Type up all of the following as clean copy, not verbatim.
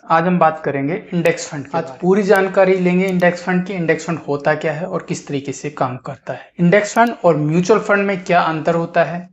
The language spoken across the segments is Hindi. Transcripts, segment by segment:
आज हम बात करेंगे इंडेक्स फंड की। आज पूरी जानकारी लेंगे इंडेक्स फंड की। इंडेक्स फंड होता क्या है और किस तरीके से काम करता है। इंडेक्स फंड और म्यूचुअल फंड में क्या अंतर होता है,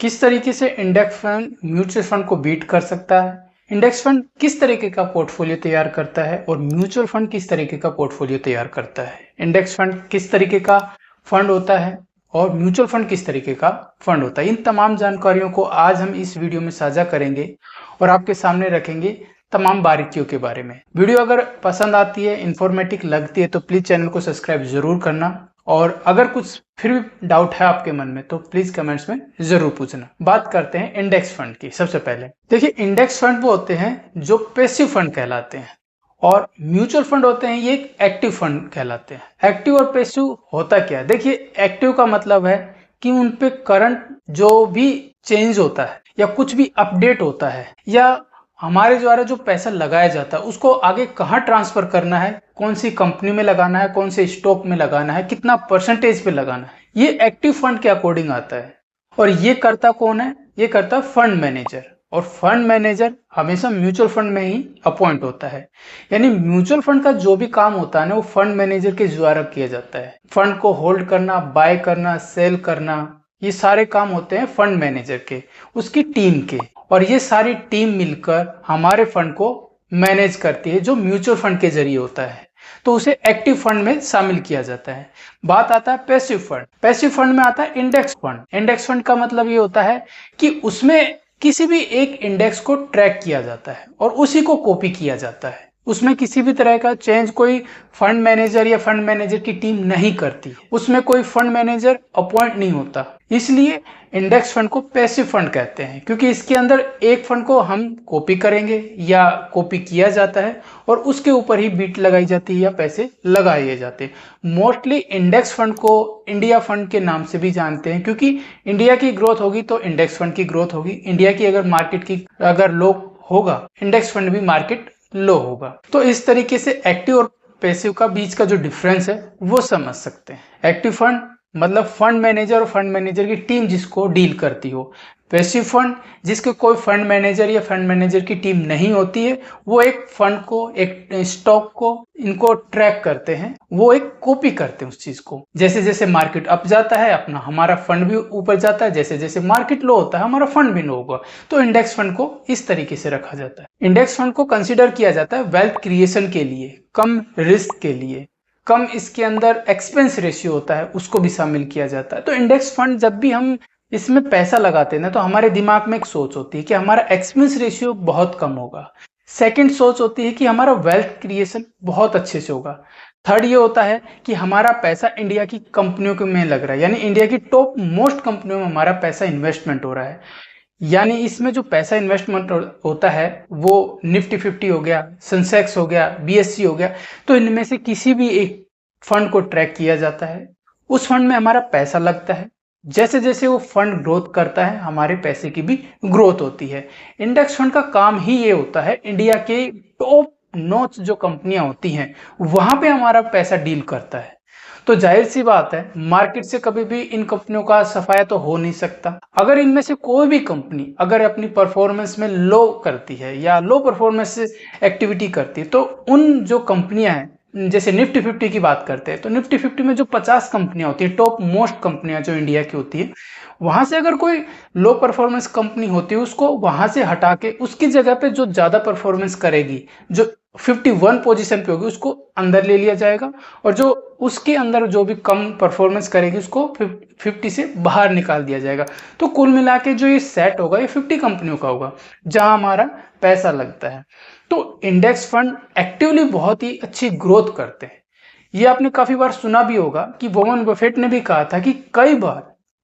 किस तरीके से इंडेक्स फंड म्यूचुअल फंड को बीट कर सकता है, इंडेक्स फंड किस तरीके का पोर्टफोलियो तैयार करता है और म्यूचुअल फंड किस तरीके का पोर्टफोलियो तैयार करता है। इंडेक्स फंड किस तरीके का फंड होता है और म्यूचुअल फंड किस तरीके का फंड होता है। इन तमाम जानकारियों को आज हम इस वीडियो में साझा करेंगे और आपके सामने रखेंगे तमाम बारीकियों के बारे में। वीडियो अगर पसंद आती है, इंफॉर्मेटिव लगती है तो प्लीज चैनल को सब्सक्राइब जरूर करना और अगर कुछ फिर भी डाउट है आपके मन में तो प्लीज कमेंट्स में जरूर पूछना। बात करते हैं इंडेक्स फंड की। सबसे पहले देखिए, इंडेक्स फंड वो होते हैं जो पैसिव फंड कहलाते हैं और म्यूचुअल फंड होते हैं ये एक एक्टिव फंड कहलाते हैं। एक्टिव और पैसिव होता क्या है, देखिए एक्टिव का मतलब है कि उन पे करंट जो भी चेंज होता है या कुछ भी अपडेट होता है या हमारे द्वारा जो पैसा लगाया जाता है उसको आगे कहाँ ट्रांसफर करना है, कौन सी कंपनी में लगाना है, कौन से स्टॉक में लगाना है, कितना परसेंटेज पे लगाना है, ये एक्टिव फंड के अकॉर्डिंग आता है। और ये करता कौन है, ये करता फंड मैनेजर। और फंड मैनेजर हमेशा म्यूचुअल फंड में ही अपॉइंट होता है। यानी म्यूचुअल फंड का जो भी काम होता है ना वो फंड मैनेजर के द्वारा किया जाता है। फंड को होल्ड करना, बाय करना, सेल करना, ये सारे काम होते हैं फंड मैनेजर के, उसकी टीम के। और ये सारी टीम मिलकर हमारे फंड को मैनेज करती है जो म्यूचुअल फंड के जरिए होता है, तो उसे एक्टिव फंड में शामिल किया जाता है। बात आता है पैसिव फंड। पैसिव फंड में आता है इंडेक्स फंड। इंडेक्स फंड का मतलब ये होता है कि उसमें किसी भी एक इंडेक्स को ट्रैक किया जाता है और उसी को कॉपी किया जाता है। उसमें किसी भी तरह का चेंज कोई फंड मैनेजर या फंड मैनेजर की टीम नहीं करती, उसमें कोई फंड मैनेजर अपॉइंट नहीं होता। इसलिए इंडेक्स फंड को पैसिव फंड कहते हैं, क्योंकि इसके अंदर एक फंड को हम कॉपी करेंगे या कॉपी किया जाता है और उसके ऊपर ही बीट लगाई जाती है या पैसे लगाए जाते हैं। मोस्टली इंडेक्स फंड को इंडिया फंड के नाम से भी जानते हैं, क्योंकि इंडिया की ग्रोथ होगी तो इंडेक्स फंड की ग्रोथ होगी। इंडिया की अगर मार्केट की अगर लो होगा, इंडेक्स फंड भी मार्केट लो होगा। तो इस तरीके से एक्टिव और पैसिव का बीच का जो डिफरेंस है वो समझ सकते हैं। एक्टिव फंड मतलब फंड मैनेजर और फंड मैनेजर की टीम जिसको डील करती हो। पैसिव फंड जिसके कोई फंड मैनेजर या फंड मैनेजर की टीम नहीं होती है, वो एक फंड को, एक स्टॉक को, इनको ट्रैक करते हैं, वो एक कॉपी करते हैं उस चीज को। जैसे जैसे मार्केट अप जाता है अपना हमारा फंड भी ऊपर जाता है, जैसे जैसे मार्केट लो होता है हमारा फंड भी लो होगा। तो इंडेक्स फंड को इस तरीके से रखा जाता है। इंडेक्स फंड को कंसिडर किया जाता है वेल्थ क्रिएशन के लिए, कम रिस्क के लिए, कम इसके अंदर एक्सपेंस रेशियो होता है उसको भी शामिल किया जाता है। तो इंडेक्स फंड जब भी हम इसमें पैसा लगाते हैं ना तो हमारे दिमाग में एक सोच होती है कि हमारा एक्सपेंस रेशियो बहुत कम होगा। सेकंड सोच होती है कि हमारा वेल्थ क्रिएशन बहुत अच्छे से होगा। थर्ड ये होता है कि हमारा पैसा इंडिया की कंपनियों में लग रहा है, यानी इंडिया की टॉप मोस्ट कंपनियों में हमारा पैसा इन्वेस्टमेंट हो रहा है। यानी इसमें जो पैसा इन्वेस्टमेंट होता है वो निफ्टी 50 हो गया, सेंसेक्स हो गया, बीएससी हो गया, तो इनमें से किसी भी एक फंड को ट्रैक किया जाता है, उस फंड में हमारा पैसा लगता है। जैसे जैसे वो फंड ग्रोथ करता है हमारे पैसे की भी ग्रोथ होती है। इंडेक्स फंड का काम ही ये होता है इंडिया के टॉप नॉच जो कंपनियां होती हैं वहां पे हमारा पैसा डील करता है। तो जाहिर सी बात है मार्केट से कभी भी इन कंपनियों का सफाया तो हो नहीं सकता। अगर इनमें से कोई भी कंपनी अगर अपनी परफॉर्मेंस में लो करती है या लो परफॉर्मेंस एक्टिविटी करती है तो उन जो कंपनियां हैं, जैसे निफ्टी 50 की बात करते हैं तो निफ्टी 50 में जो 50 कंपनियां होती है, टॉप मोस्ट कंपनियां जो इंडिया की होती है, वहां से अगर कोई लो परफॉर्मेंस कंपनी होती है उसको वहां से हटा के उसकी जगह पे जो ज्यादा परफॉर्मेंस करेगी, जो 51 पोजीशन पे होगी, उसको अंदर ले लिया जाएगा और जो उसके अंदर जो भी कम परफॉर्मेंस करेगी उसको 50 से बाहर निकाल दिया जाएगा। तो कुल मिला के जो ये सेट होगा ये 50 कंपनियों का होगा जहां हमारा पैसा लगता है। तो इंडेक्स फंड एक्टिवली बहुत ही अच्छी ग्रोथ करते हैं। ये आपने काफी बार सुना भी होगा कि वॉरेन बफेट ने भी कहा था कि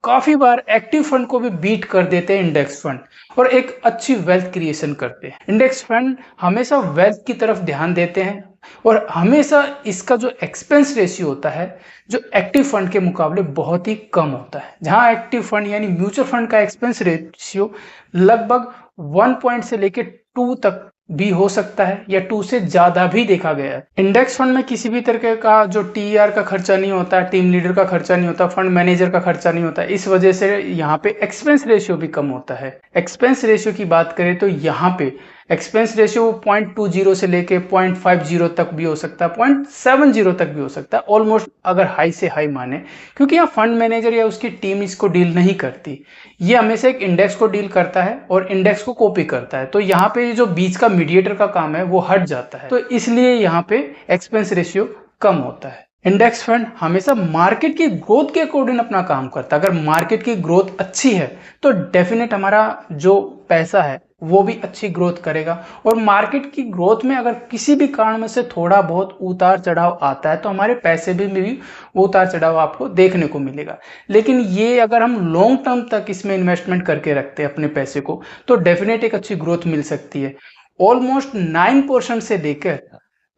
काफी बार एक्टिव फंड को भी बीट कर देते हैं इंडेक्स फंड और एक अच्छी वेल्थ क्रिएशन करते हैं। इंडेक्स फंड हमेशा वेल्थ की तरफ ध्यान देते हैं और हमेशा इसका जो एक्सपेंस रेशियो होता है जो एक्टिव फंड के मुकाबले बहुत ही कम होता है। जहां एक्टिव फंड यानी म्यूचुअल फंड का एक्सपेंस रेशियो लगभग 1 से लेके 2 तक भी हो सकता है या 2 से ज्यादा भी देखा गया है। इंडेक्स फंड में किसी भी तरह का जो टीआर का खर्चा नहीं होता, टीम लीडर का खर्चा नहीं होता, फंड मैनेजर का खर्चा नहीं होता। इस वजह से यहाँ पे एक्सपेंस रेशियो भी कम होता है। एक्सपेंस रेशियो की बात करें तो यहाँ पे एक्सपेंस रेशियो 0.20 से लेके 0.50 तक भी हो सकता है, 0.70 तक भी हो सकता है, ऑलमोस्ट अगर हाई से हाई माने, क्योंकि यहाँ फंड मैनेजर या उसकी टीम इसको डील नहीं करती, ये हमेशा एक इंडेक्स को डील करता है और इंडेक्स को कॉपी करता है। तो यहाँ पे जो बीच का मीडिएटर का काम है वो हट जाता है, तो इसलिए यहाँ पे एक्सपेंस रेशियो कम होता है। इंडेक्स फंड हमेशा मार्केट की ग्रोथ के अकॉर्डिंग अपना काम करता है। अगर मार्केट की ग्रोथ अच्छी है तो डेफिनेट हमारा जो पैसा है वो भी अच्छी ग्रोथ करेगा, और मार्केट की ग्रोथ में अगर किसी भी कारण में से थोड़ा बहुत उतार चढ़ाव आता है तो हमारे पैसे भी वो उतार चढ़ाव आपको देखने को मिलेगा। लेकिन ये अगर हम लॉन्ग टर्म तक इसमें इन्वेस्टमेंट करके रखते हैं अपने पैसे को तो डेफिनेट एक अच्छी ग्रोथ मिल सकती है। ऑलमोस्ट 9% से लेकर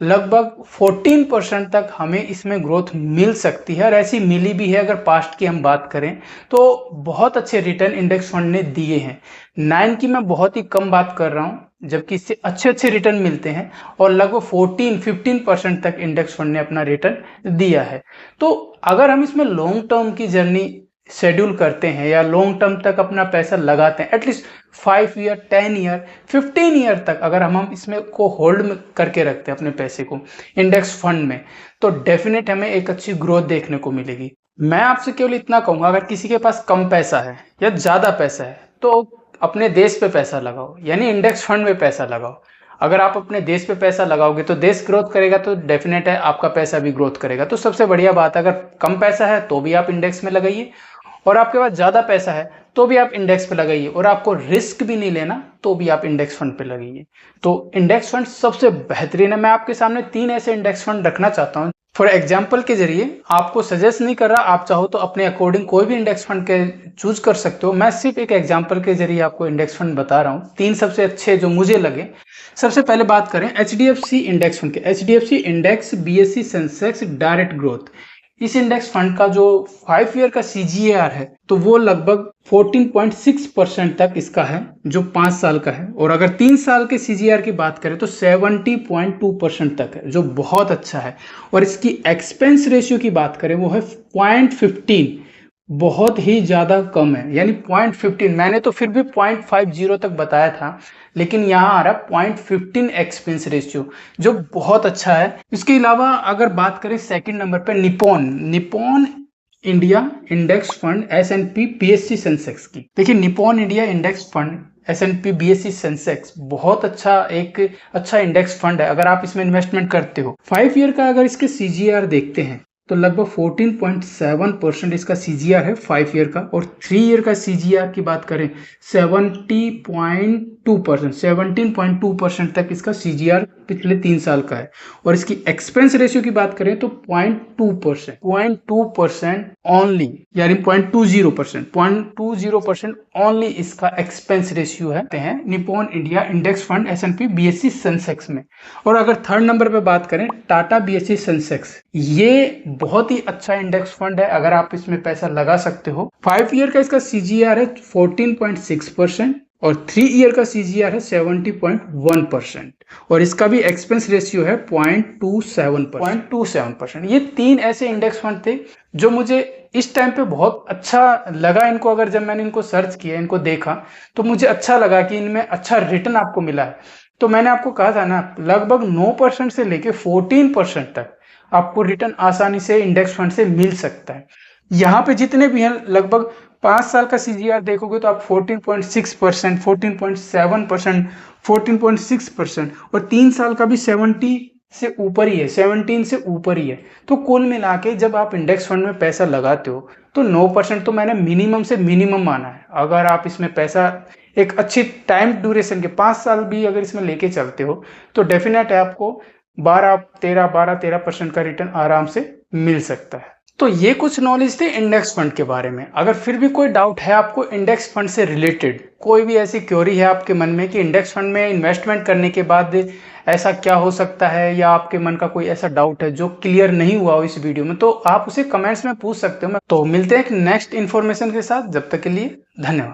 लगभग 14% तक हमें इसमें ग्रोथ मिल सकती है, और ऐसी मिली भी है। अगर पास्ट की हम बात करें तो बहुत अच्छे रिटर्न इंडेक्स फंड ने दिए हैं। 9 की मैं बहुत ही कम बात कर रहा हूं, जबकि इससे अच्छे अच्छे रिटर्न मिलते हैं, और लगभग 14-15% तक इंडेक्स फंड ने अपना रिटर्न दिया है। तो अगर हम इसमें लॉन्ग टर्म की जर्नी शेड्यूल करते हैं या लॉन्ग टर्म तक अपना पैसा लगाते हैं, एटलीस्ट 5 ईयर, 10 ईयर, 15 ईयर तक अगर हम इसमें को होल्ड में करके रखते हैं अपने पैसे को इंडेक्स फंड में, तो डेफिनेट हमें एक अच्छी ग्रोथ देखने को मिलेगी। मैं आपसे केवल इतना कहूंगा, अगर किसी के पास कम पैसा है या ज्यादा पैसा है तो अपने देश पे पैसा लगाओ, यानी इंडेक्स फंड में पैसा लगाओ। अगर आप अपने देश पे पैसा लगाओगे तो देश ग्रोथ करेगा, तो डेफिनेट है आपका पैसा भी ग्रोथ करेगा। तो सबसे बढ़िया बात है, अगर कम पैसा है तो भी आप इंडेक्स में लगाइए, और आपके पास ज्यादा पैसा है तो भी आप इंडेक्स पे लगाइए, और आपको रिस्क भी नहीं लेना तो भी आप इंडेक्स फंड पे लगाइए। तो इंडेक्स फंड सबसे बेहतरीन है। मैं आपके सामने 3 ऐसे इंडेक्स फंड रखना चाहता हूं फॉर एग्जाम्पल के जरिए। आपको सजेस्ट नहीं कर रहा, आप चाहो तो अपने अकॉर्डिंग कोई भी इंडेक्स फंड के चूज कर सकते हो। मैं सिर्फ एक एग्जाम्पल के जरिए आपको इंडेक्स फंड बता रहा हूँ, 3 सबसे अच्छे जो मुझे लगे। सबसे पहले बात करें HDFC इंडेक्स फंड के। HDFC index BSE Sensex direct growth, इस इंडेक्स फंड का जो 5 ईयर का CGR है तो वो लगभग 14.6% तक इसका है, जो 5 साल का है। और अगर 3 साल के CGR की बात करें तो 70.2% तक है, जो बहुत अच्छा है। और इसकी एक्सपेंस रेशियो की बात करें वो है 0.15, बहुत ही ज्यादा कम है, यानी 0.15। मैंने तो फिर भी 0.50 तक बताया था, लेकिन यहाँ आ रहा 0.15 एक्सपेंस रेशियो, जो बहुत अच्छा है। इसके अलावा अगर बात करें सेकंड नंबर पे Nippon India index fund S&P BSE Sensex की। देखिए Nippon India index fund S&P BSE Sensex बहुत एक अच्छा इंडेक्स फंड है। अगर आप इसमें इन्वेस्टमेंट करते हो, 5 ईयर का अगर इसके CGR देखते हैं तो लगभग 14.7% इसका CGR है 5 ईयर का। और 3 ईयर का CGR की बात करें 17.2% तक इसका CGR पिछले 3 साल का है। और इसकी एक्सपेंस रेशियो की बात करें तो 0.2% ओनली, यानी 0.20% ओनली इसका एक्सपेंस रेशियो है Nippon India index fund S&P BSE Sensex में। और अगर थर्ड नंबर पे बात करें टाटा BSE सेंसेक्स, ये बहुत ही अच्छा इंडेक्स फंड है, अगर आप इसमें पैसा लगा सकते हो। 5 ईयर का इसका CGR है 14.6% और 3 ईयर का CGR है 70.1%, और इसका भी एक्सपेंस रेशियो है 0.27%। ये 3 ऐसे इंडेक्स फंड थे जो मुझे इस टाइम पे बहुत अच्छा लगा। इनको अगर जब मैंने इनको सर्च किया, इनको देखा, तो मुझे अच्छा लगा कि इनमें अच्छा रिटर्न आपको मिला है। तो मैंने आपको कहा था ना, लगभग 9% से लेके 14% तक आपको रिटर्न आसानी से इंडेक्स फंड से मिल सकता है। यहाँ पे जितने भी हैं, लगभग 5 साल का CGR देखोगे तो आप 14.6%, 14.7%, 14.6%, और 3 साल का भी 70 से ऊपर ही है, 17 से ऊपर ही है। तो कुल मिला के जब आप इंडेक्स फंड में पैसा लगाते हो तो 9% तो मैंने मिनिमम से मिनिमम माना है। अगर आप इसमें पैसा एक अच्छी टाइम ड्यूरेशन के 5 साल भी अगर इसमें लेके चलते हो तो डेफिनेट है आपको 12-13% का रिटर्न आराम से मिल सकता है। तो ये कुछ नॉलेज थे इंडेक्स फंड के बारे में। अगर फिर भी कोई डाउट है आपको इंडेक्स फंड से रिलेटेड, कोई भी ऐसी क्वेरी है आपके मन में कि इंडेक्स फंड में इन्वेस्टमेंट करने के बाद ऐसा क्या हो सकता है, या आपके मन का कोई ऐसा डाउट है जो क्लियर नहीं हुआ हो इस वीडियो में, तो आप उसे कमेंट्स में पूछ सकते हो। तो मिलते हैं एक नेक्स्ट इन्फॉर्मेशन के साथ, जब तक के लिए धन्यवाद।